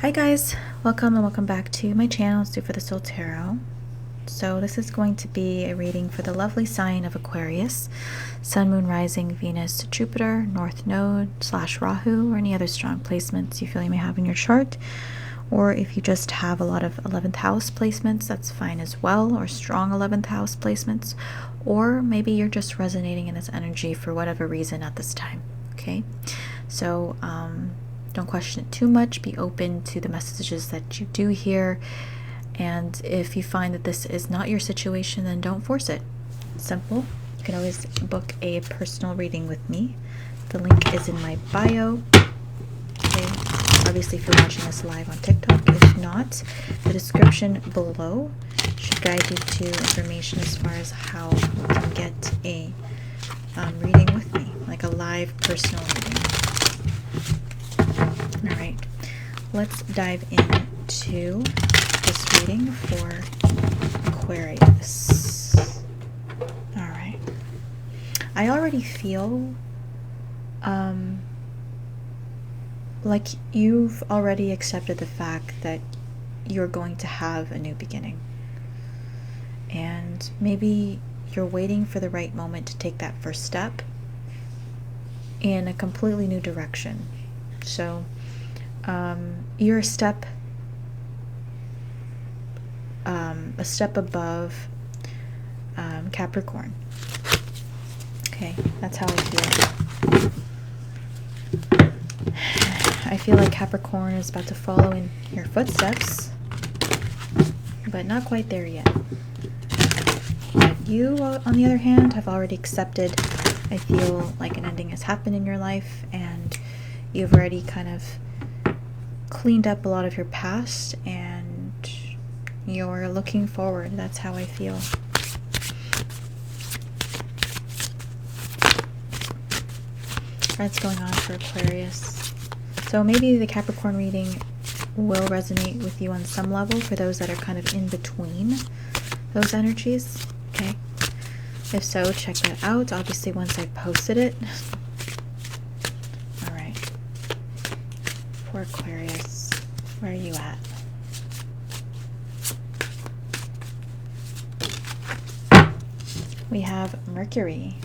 Hi guys, welcome and welcome back to my channel, Stu for the Soul Tarot. So this is going to be a reading for the lovely sign of Aquarius, Sun, Moon, Rising, Venus, Jupiter, North Node / Rahu, or any other strong placements you feel you may have in your chart. Or if you just have a lot of 11th house placements, that's fine as well, or strong 11th house placements. Or maybe you're just resonating in this energy for whatever reason at this time, okay? So, don't question it too much. Be open to the messages that you do hear. And if you find that this is not your situation, then don't force it. Simple. You can always book a personal reading with me. The link is in my bio. Okay. Obviously, if you're watching this live on TikTok. If not, the description below should guide you to information as far as how you can get a reading with me, like a live personal reading. Alright, let's dive into this reading for Aquarius. Alright. I already feel like you've already accepted the fact that you're going to have a new beginning. And maybe you're waiting for the right moment to take that first step in a completely new direction. So, you're a step above Capricorn. Okay, that's how I feel. I feel like Capricorn is about to follow in your footsteps, but not quite there yet. You, on the other hand, have already accepted. I feel like an ending has happened in your life, and you've already kind of cleaned up a lot of your past, and you're looking forward. That's how I feel. That's going on for Aquarius. So maybe the Capricorn reading will resonate with you on some level for those that are kind of in between those energies. Okay. If so, check that out. Obviously, once I've posted it. All right. For Aquarius, where are you at? We have Mercury.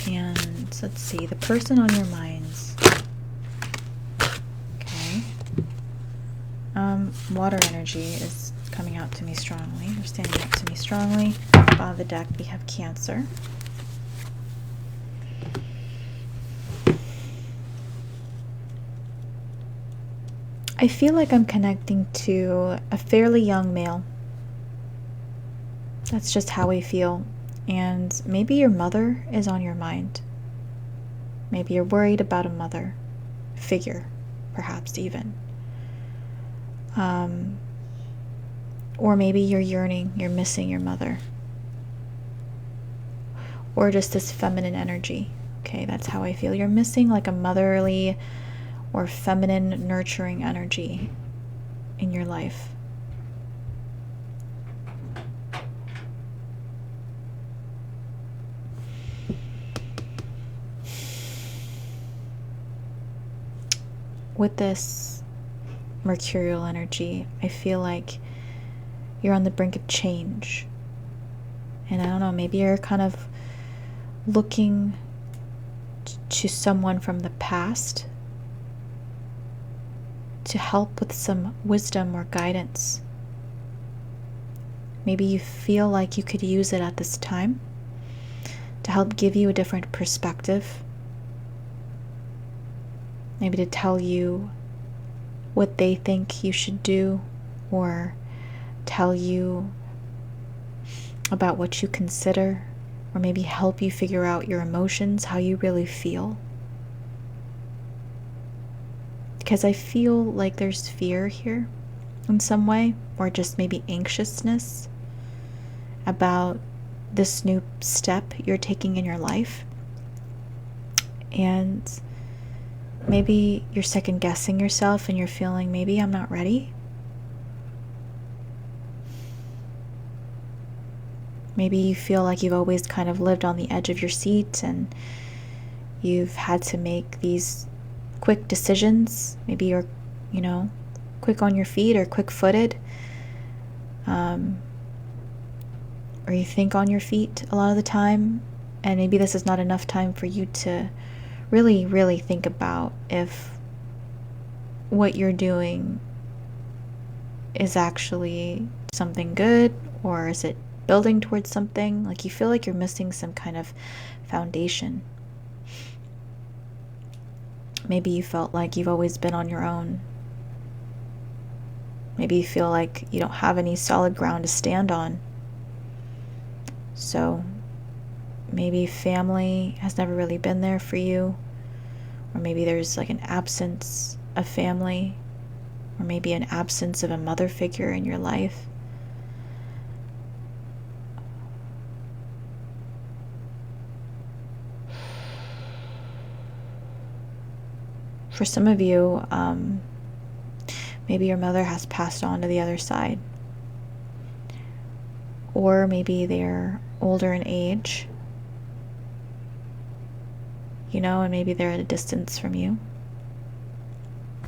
And let's see, the person on your minds. Okay. Water energy is coming out to me strongly. They're standing up to me strongly. Bottom of the deck, we have Cancer. I feel like I'm connecting to a fairly young male. That's just how I feel. And maybe your mother is on your mind. Maybe you're worried about a mother figure, perhaps even. Or maybe you're yearning, you're missing your mother. Or just this feminine energy. Okay, that's how I feel. You're missing like a motherly or feminine nurturing energy in your life. With this mercurial energy, I feel like you're on the brink of change. And I don't know, maybe you're kind of looking to someone from the past to help with some wisdom or guidance. Maybe you feel like you could use it at this time to help give you a different perspective. Maybe to tell you what they think you should do, or tell you about what you consider, or maybe help you figure out your emotions, how you really feel. Because I feel like there's fear here in some way, or just maybe anxiousness about this new step you're taking in your life. And maybe you're second guessing yourself and you're feeling, maybe I'm not ready. Maybe you feel like you've always kind of lived on the edge of your seat and You've had to make these quick decisions. Maybe you're, you know, quick on your feet or quick-footed. Or you think on your feet a lot of the time. And maybe this is not enough time for you to really, really think about if what you're doing is actually something good, or is it building towards something. Like you feel like you're missing some kind of foundation. Maybe you felt like you've always been on your own. Maybe you feel like you don't have any solid ground to stand on. So maybe family has never really been there for you, or maybe there's like an absence of family, or maybe an absence of a mother figure in your life. For some of you, maybe your mother has passed on to the other side, or maybe they're older in age, you know, and maybe they're at a distance from you.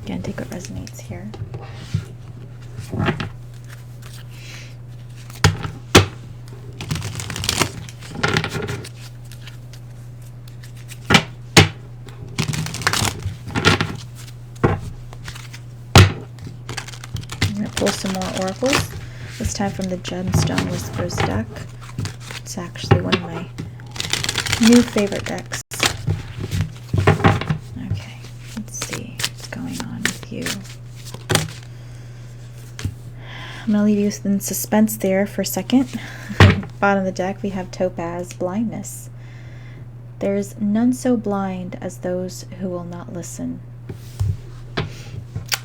Again, take what resonates here. I'm going to pull some more oracles, this time from the Gemstone Whispers deck. It's actually one of my new favorite decks. Okay, let's see what's going on with you. I'm going to leave you in suspense there for a second. Bottom of the deck, we have Topaz, blindness. There's none so blind as those who will not listen.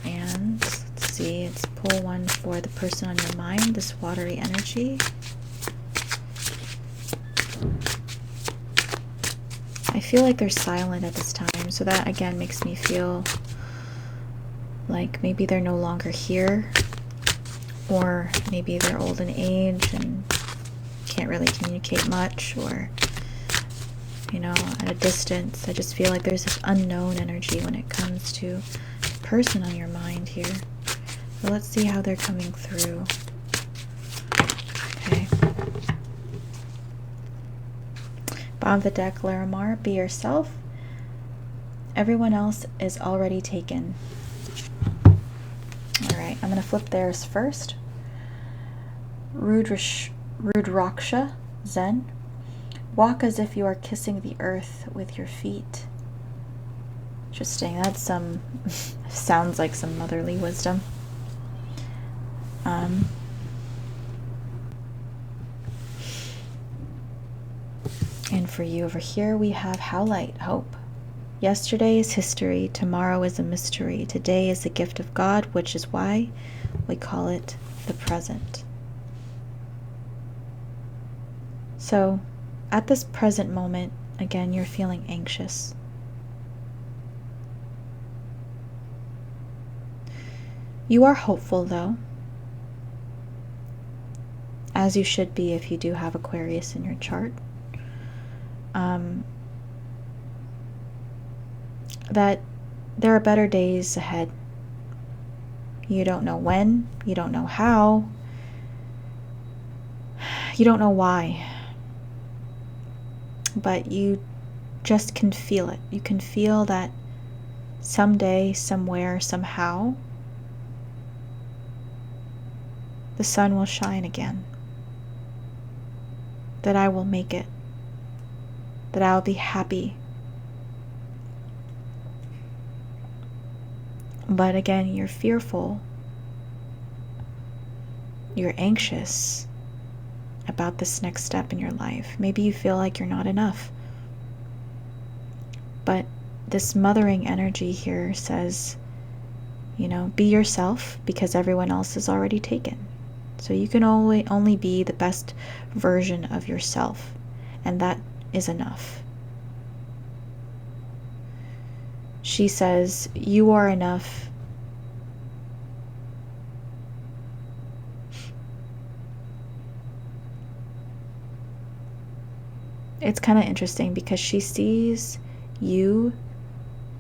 And let's see, let's pull one for the person on your mind, this watery energy. I feel like they're silent at this time, so that again makes me feel like maybe they're no longer here, or maybe they're old in age and can't really communicate much, or, you know, at a distance. I just feel like there's this unknown energy when it comes to the person on your mind here. So let's see how they're coming through. Okay. Bottom of the deck, Larimar, be yourself. Everyone else is already taken. Alright, I'm going to flip theirs first. Rudraksha, Zen. Walk as if you are kissing the earth with your feet. Interesting. That's some sounds like some motherly wisdom. And for you over here, we have Howlite, hope. Yesterday is history. Tomorrow is a mystery. Today is the gift of God, which is why we call it the present. So, at this present moment, again, you're feeling anxious. You are hopeful, though, as you should be if you do have Aquarius in your chart. That there are better days ahead. You don't know when, you don't know how, you don't know why, but you just can feel it. You can feel that someday, somewhere, somehow, the sun will shine again, that I will make it, that I'll be happy. But again, you're fearful, you're anxious about this next step in your life. Maybe you feel like you're not enough. But this mothering energy here says, you know, be yourself, because everyone else is already taken. So you can only be the best version of yourself, and that is enough. She says, you are enough. It's kind of interesting because she sees you.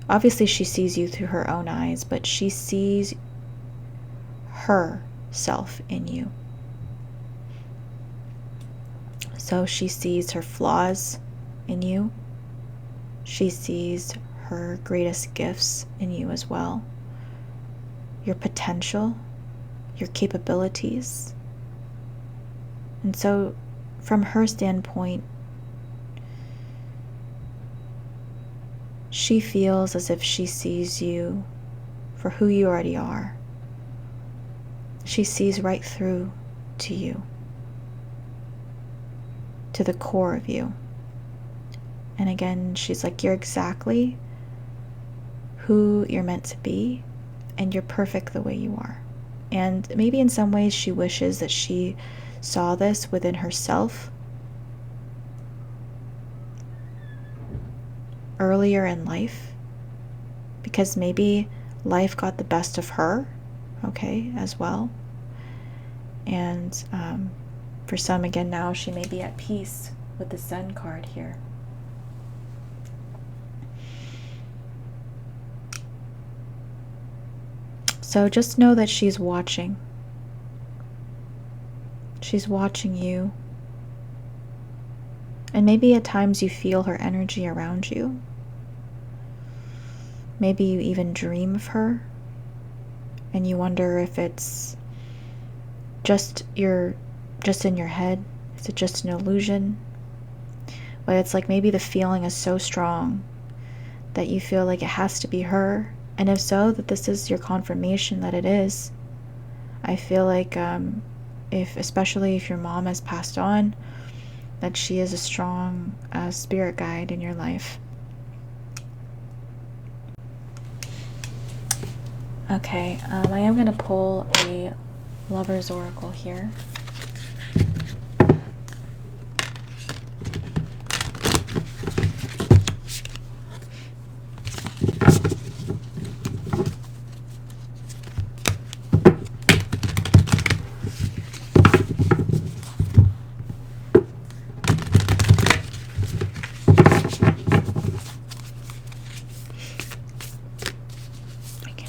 Obviously, she sees you through her own eyes, but she sees herself in you. So she sees her flaws in you. She sees her greatest gifts in you as well. Your potential, your capabilities. And so, from her standpoint, she feels as if she sees you for who you already are. She sees right through to you, to the core of you. And again, she's like, you're exactly who you're meant to be, and you're perfect the way you are. And maybe in some ways she wishes that she saw this within herself earlier in life, because maybe life got the best of her, okay, as well. And for some, again, now she may be at peace with the Sun card here. So just know that she's watching. She's watching you. And maybe at times you feel her energy around you. Maybe you even dream of her, and you wonder if it's just in your head. Is it just an illusion? But it's like maybe the feeling is so strong that you feel like it has to be her. And if so, that this is your confirmation that it is. I feel like especially if your mom has passed on, that she is a strong spirit guide in your life. Okay, I am going to pull a Lover's Oracle here.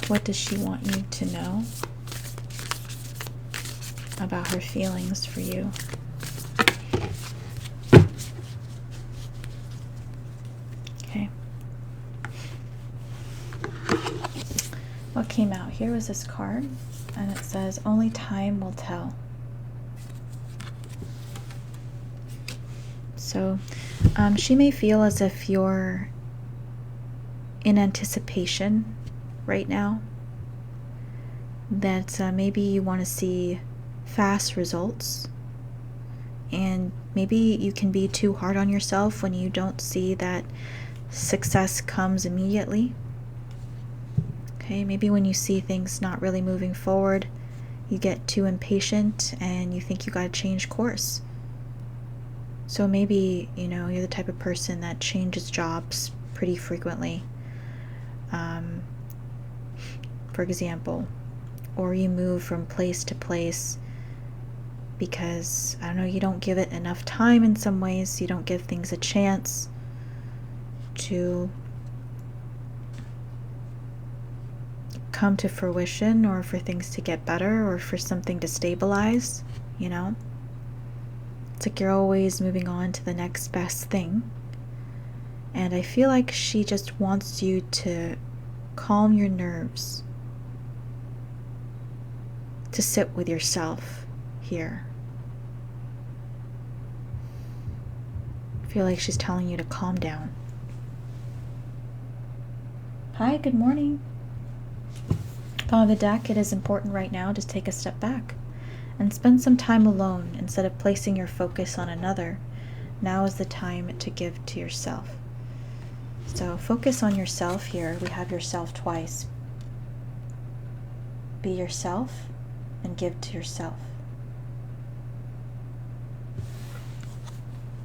What does she want you to know about her feelings for you? Okay. What came out here was this card, and it says, only time will tell. So she may feel as if you're in anticipation right now, that maybe you want to see fast results, and maybe you can be too hard on yourself when you don't see that success comes immediately. Okay, maybe when you see things not really moving forward, you get too impatient and you think you got to change course. So maybe, you're the type of person that changes jobs pretty frequently. For example, or you move from place to place because, I don't know, you don't give it enough time in some ways. You don't give things a chance to come to fruition, or for things to get better, or for something to stabilize, It's like you're always moving on to the next best thing. And I feel like she just wants you to calm your nerves, to sit with yourself here. I feel like she's telling you to calm down. Hi, good morning. On the deck, it is important right now to take a step back and spend some time alone instead of placing your focus on another. Now is the time to give to yourself. So focus on yourself here. We have yourself twice. Be yourself and give to yourself.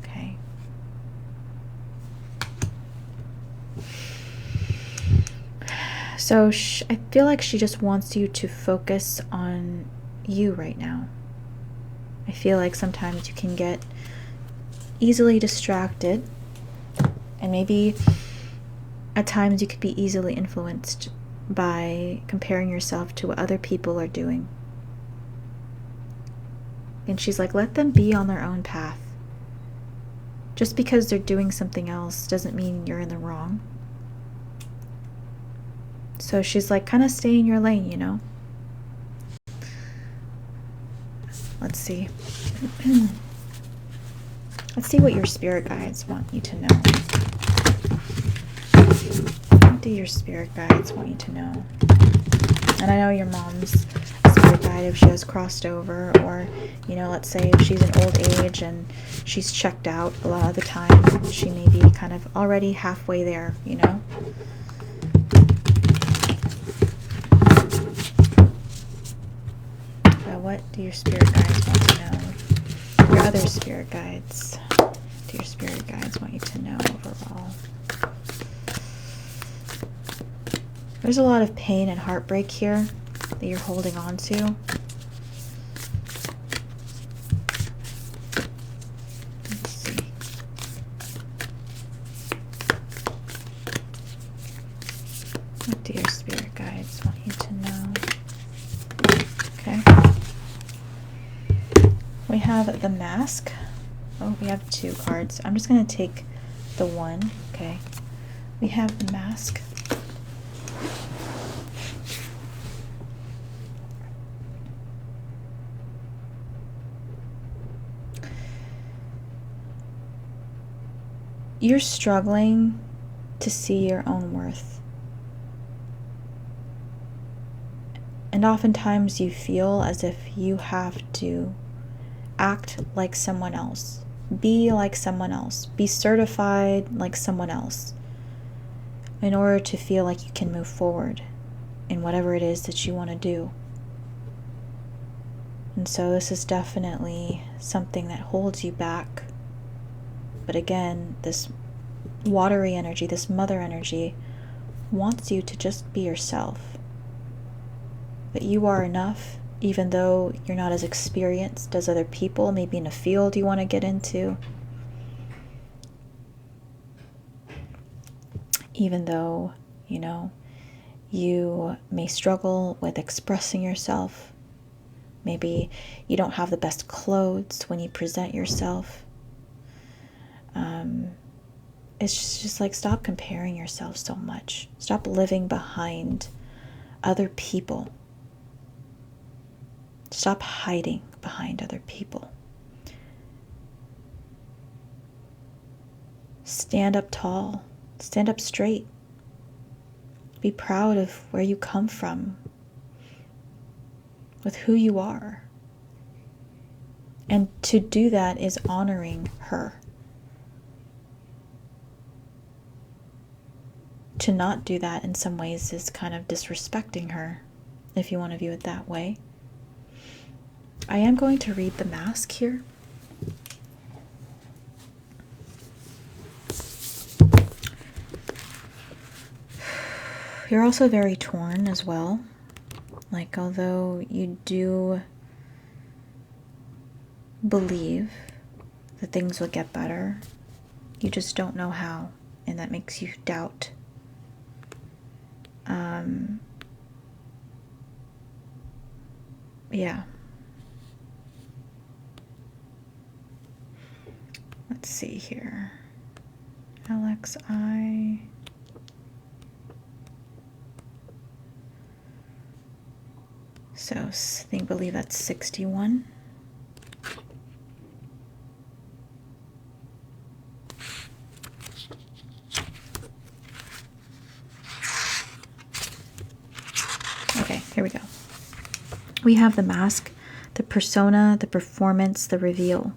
Okay. So I feel like she just wants you to focus on you right now. I feel like sometimes you can get easily distracted, and maybe At times you could be easily influenced by comparing yourself to what other people are doing. And she's like, let them be on their own path. Just because they're doing something else doesn't mean you're in the wrong. So she's like, kind of stay in your lane, you know? Let's see. Let's see what your spirit guides want you to know. What do your spirit guides want you to know? And I know your mom's spirit guide, if she has crossed over, or, you know, let's say if she's in old age and she's checked out a lot of the time, she may be kind of already halfway there, you know? But what do your spirit guides want to know? Your other spirit guides. What do your spirit guides want you to know overall? There's a lot of pain and heartbreak here that you're holding on to. Let's see. What do your spirit guides want you to know? Okay. We have the Mask. Oh, we have 2 cards. I'm just going to take the one. Okay. We have the Mask. You're struggling to see your own worth. And oftentimes you feel as if you have to act like someone else, be like someone else, be certified like someone else in order to feel like you can move forward in whatever it is that you want to do. And so this is definitely something that holds you back. But again, this watery energy, this mother energy, wants you to just be yourself. That you are enough, even though you're not as experienced as other people, maybe in a field you want to get into. Even though, you know, you may struggle with expressing yourself. Maybe you don't have the best clothes when you present yourself. It's just like, stop comparing yourself so much. Stop living behind other people. Stop hiding behind other people. Stand up tall. Stand up straight. Be proud of where you come from, with who you are. And to do that is honoring her. To not do that in some ways is kind of disrespecting her, if you want to view it that way. I am going to read the Mask here. You're also very torn as well. Like, although you do believe that things will get better, you just don't know how, and that makes you doubt. Yeah. Let's see here. LXI. So I believe that's 61. Okay, here we go. We have the mask, the persona, the performance, the reveal.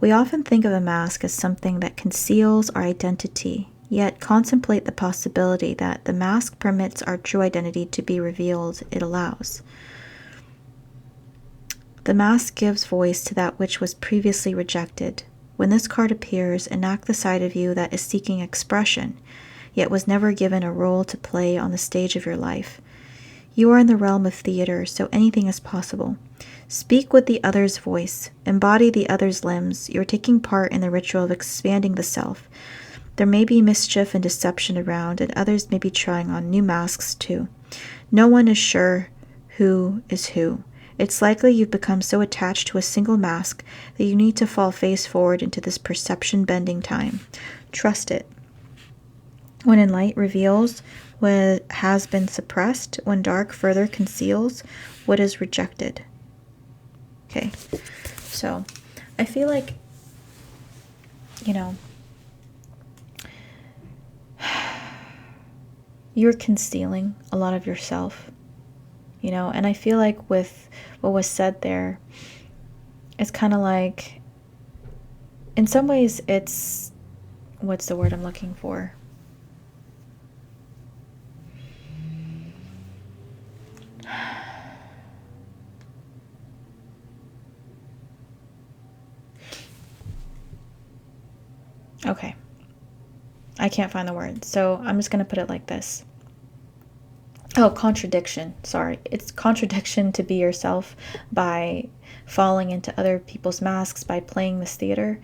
We often think of a mask as something that conceals our identity, yet contemplate the possibility that the mask permits our true identity to be revealed. It allows. The mask gives voice to that which was previously rejected. When this card appears, enact the side of you that is seeking expression, yet was never given a role to play on the stage of your life. You are in the realm of theater, so anything is possible. Speak with the other's voice. Embody the other's limbs. You're taking part in the ritual of expanding the self. There may be mischief and deception around, and others may be trying on new masks too. No one is sure who is who. It's likely you've become so attached to a single mask that you need to fall face forward into this perception-bending time. Trust it. When light reveals what has been suppressed, when dark further conceals what is rejected. Okay, so I feel like, you know, you're concealing a lot of yourself, you know, and I feel like with what was said there, it's kind of like, in some ways, it's, what's the word I'm looking for? Okay. I can't find the word, so I'm just going to put it like this. Oh, contradiction. Sorry. It's contradiction to be yourself by falling into other people's masks, by playing this theater.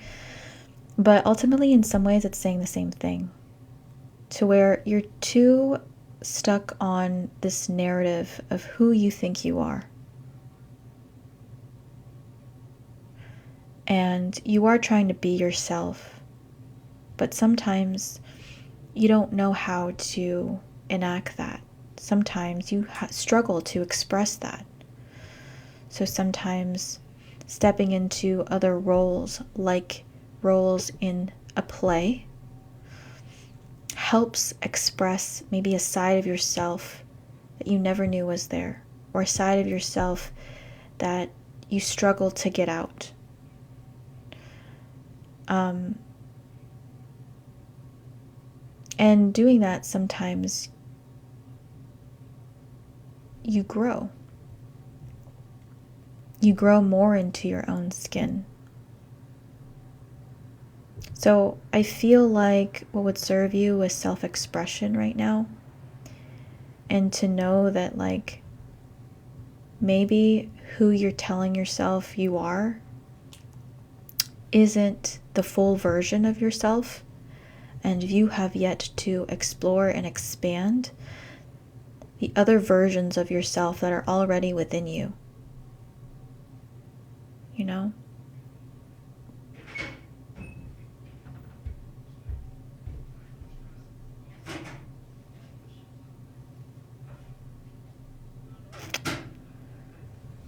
But ultimately, in some ways, it's saying the same thing. To where you're too stuck on this narrative of who you think you are. And you are trying to be yourself. But sometimes you don't know how to enact that. Sometimes you struggle to express that. So sometimes stepping into other roles, like roles in a play, helps express maybe a side of yourself that you never knew was there, or a side of yourself that you struggle to get out. And doing that, sometimes you grow. You grow more into your own skin. So I feel like what would serve you is self-expression right now. And to know that, like, maybe who you're telling yourself you are isn't the full version of yourself. And you have yet to explore and expand the other versions of yourself that are already within you. You know?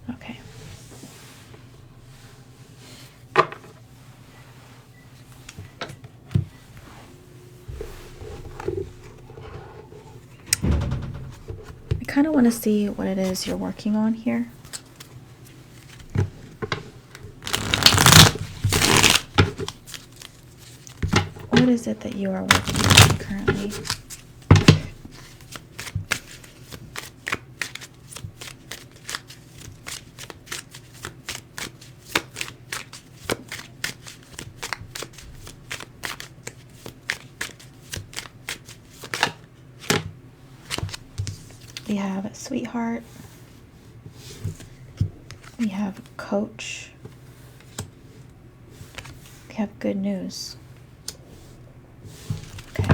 Okay. I kind of want to see what it is you're working on here. What is it that you are working on currently? We have sweetheart. We have coach. We have good news. Okay.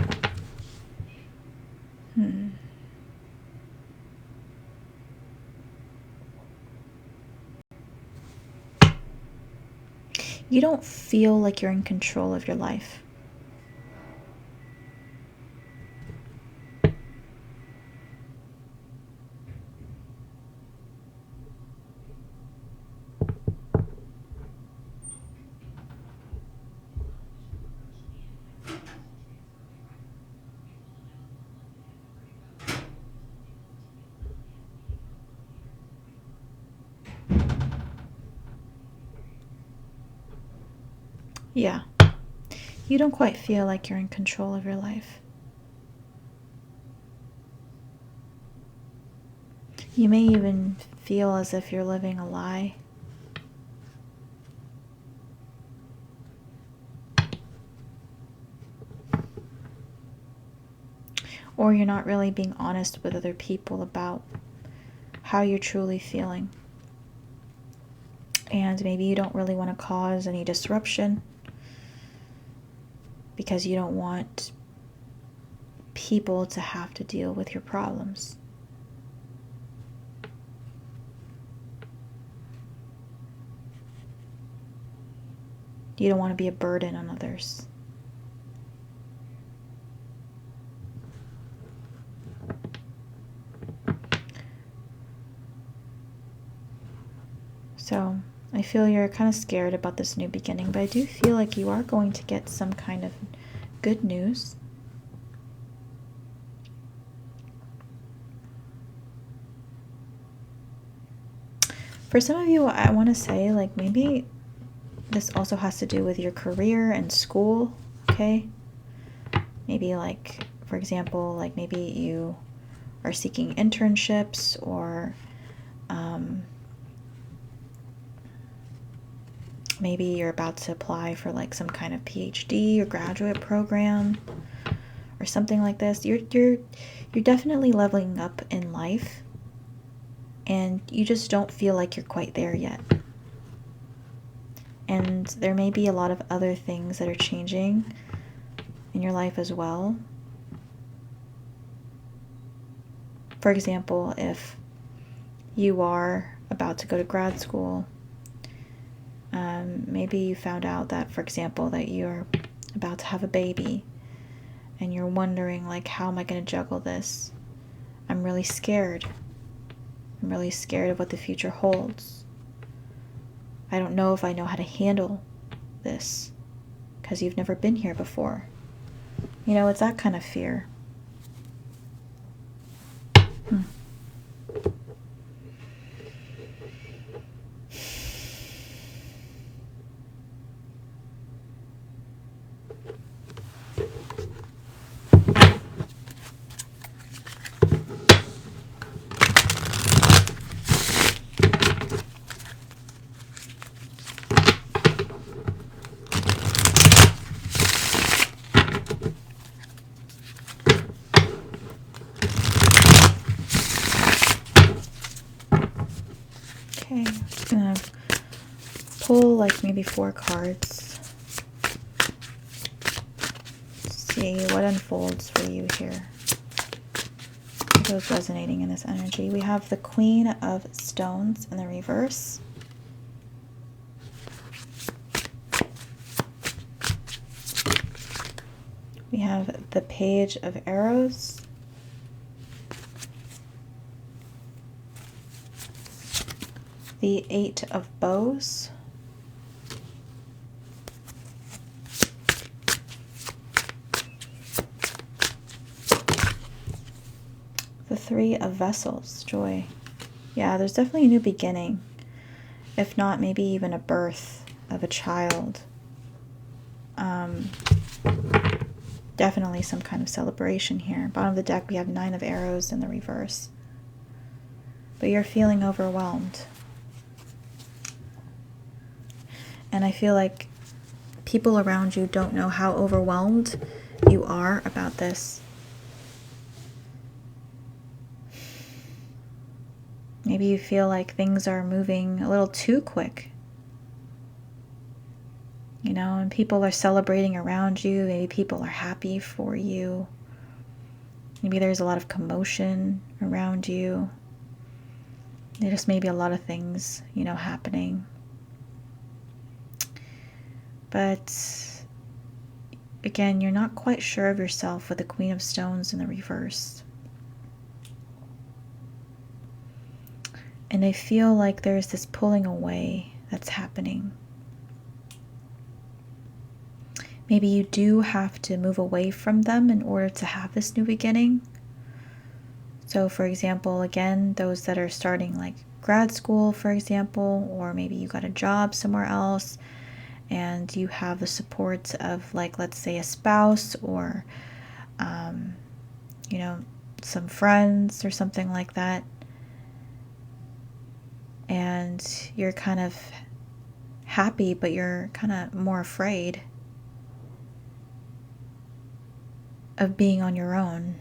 You don't feel like you're in control of your life. Yeah. You don't quite feel like you're in control of your life. You may even feel as if you're living a lie. Or you're not really being honest with other people about how you're truly feeling. And maybe you don't really want to cause any disruption. because you don't want people to have to deal with your problems. You don't want to be a burden on others. So I feel you're kind of scared about this new beginning, but I do feel like you are going to get some kind of good news. For some of you, I want to say, like, maybe this also has to do with your career and school, okay? Maybe, like, for example, like maybe you are seeking internships, or maybe you're about to apply for like some kind of PhD or graduate program or something like this. You're definitely leveling up in life, and you just don't feel like you're quite there yet. And there may be a lot of other things that are changing in your life as well. For example, if you are about to go to grad school, maybe you found out that, for example, that you're about to have a baby, and you're wondering, like, how am I going to juggle this? I'm really scared. I'm really scared of what the future holds. I don't know if I know how to handle this, because you've never been here before. You know, it's that kind of fear. Okay, I'm just gonna pull like maybe 4 cards. See what unfolds for you here. Who's resonating in this energy? We have the Queen of Stones in the reverse. We have the Page of Arrows. The 8 of Bows. The 3 of Vessels, Joy. Yeah, there's definitely a new beginning. If not, maybe even a birth of a child. Definitely some kind of celebration here. Bottom of the deck, we have 9 of Arrows in the reverse. But you're feeling overwhelmed. And I feel like people around you don't know how overwhelmed you are about this. Maybe you feel like things are moving a little too quick. You know, and people are celebrating around you. Maybe people are happy for you. Maybe there's a lot of commotion around you. There just may be a lot of things, you know, happening. But again, you're not quite sure of yourself with the Queen of Stones in the reverse. And I feel like there's this pulling away that's happening. Maybe you do have to move away from them in order to have this new beginning. So for example, again, those that are starting like grad school, for example, or maybe you got a job somewhere else and you have the support of, like, let's say a spouse or, you know, some friends or something like that. And you're kind of happy, but you're kind of more afraid of being on your own,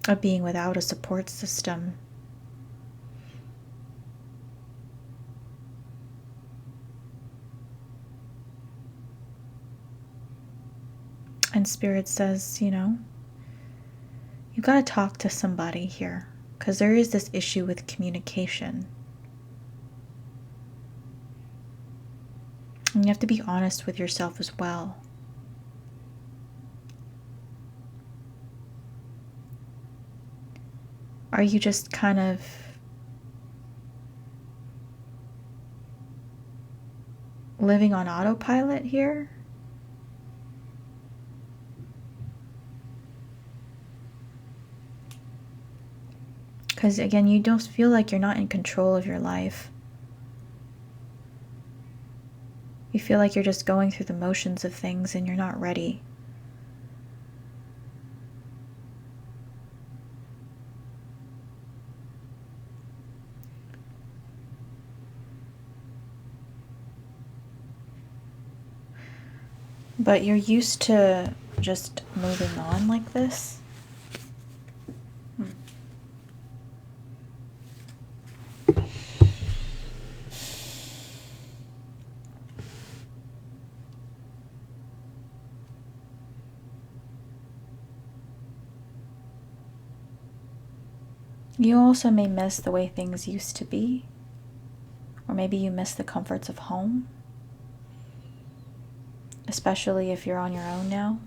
of being without a support system. And Spirit says, you know, you got to talk to somebody here, because there is this issue with communication. And you have to be honest with yourself as well. Are you just kind of living on autopilot here? Because again, you don't feel like you're not in control of your life. You feel like you're just going through the motions of things and you're not ready. But you're used to just moving on like this. You also may miss the way things used to be, or maybe you miss the comforts of home, especially if you're on your own now.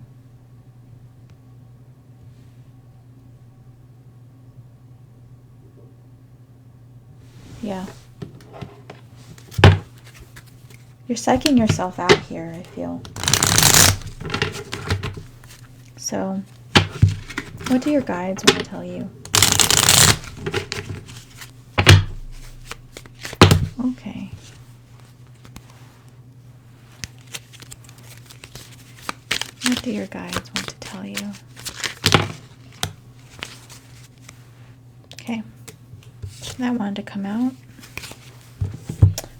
Yeah. You're psyching yourself out here, I feel. So, what do your guides want to tell you? Okay. What do your guides want to tell you? Okay. That wanted to come out.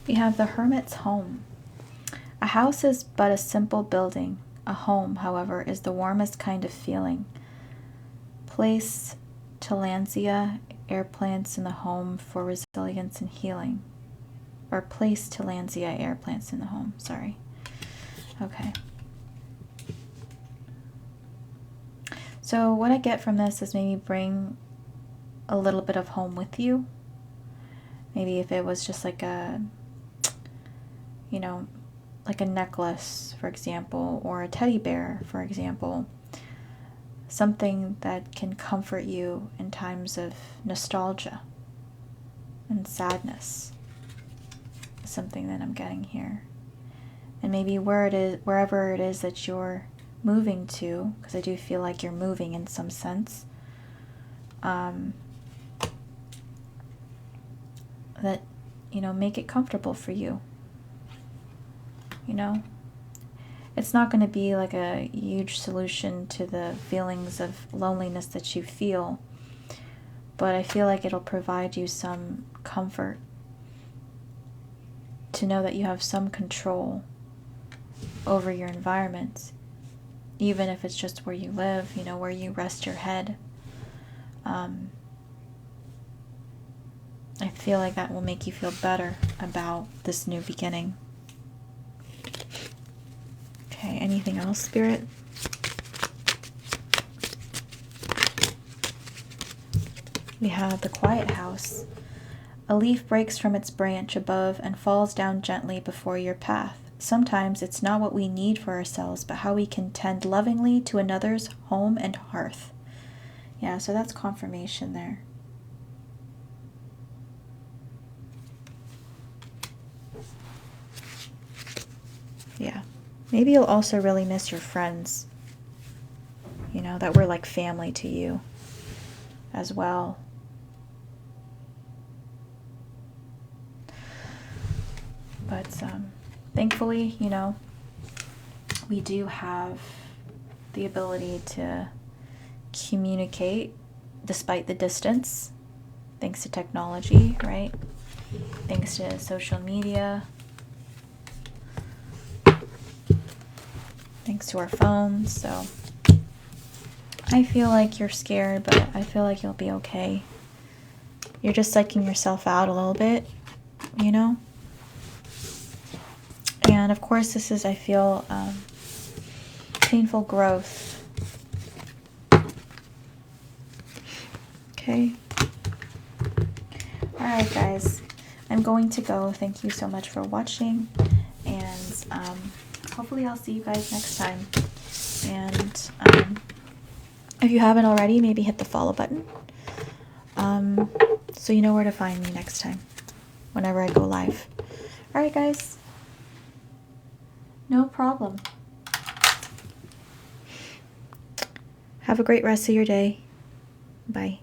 We have the Hermit's home. A house is but a simple building. A home, however, is the warmest kind of feeling. Place Tillandsia, air plants in the home for resilience and healing. Or place Tillandsia, air plants in the home. Sorry. Okay. So what I get from this is maybe bring a little bit of home with you. Maybe if it was just like a, you know, like a necklace, for example, or a teddy bear, for example. Something that can comfort you in times of nostalgia and sadness. Something that I'm getting here. And maybe wherever it is that you're moving to, because I do feel like you're moving in some sense, that, you know, make it comfortable for you. You know, it's not going to be like a huge solution to the feelings of loneliness that you feel, but I feel like it'll provide you some comfort to know that you have some control over your environment, even if it's just where you live, you know, where you rest your head. I feel like that will make you feel better about this new beginning. Okay, anything else, Spirit? We have the Quiet House. A leaf breaks from its branch above and falls down gently before your path. Sometimes it's not what we need for ourselves, but how we can tend lovingly to another's home and hearth. Yeah, so that's confirmation there. Yeah. Maybe you'll also really miss your friends, you know, that were like family to you as well. But thankfully, you know, we do have the ability to communicate despite the distance, thanks to technology, right? Thanks to social media, thanks to our phones. So I feel like you're scared, but I feel like you'll be okay. You're just psyching yourself out a little bit, you know? And of course, this is, I feel, painful growth. Okay. Alright, guys. I'm going to go. Thank you so much for watching. And hopefully I'll see you guys next time. And if you haven't already, maybe hit the follow button. So you know where to find me next time whenever I go live. Alright, guys. No problem. Have a great rest of your day. Bye.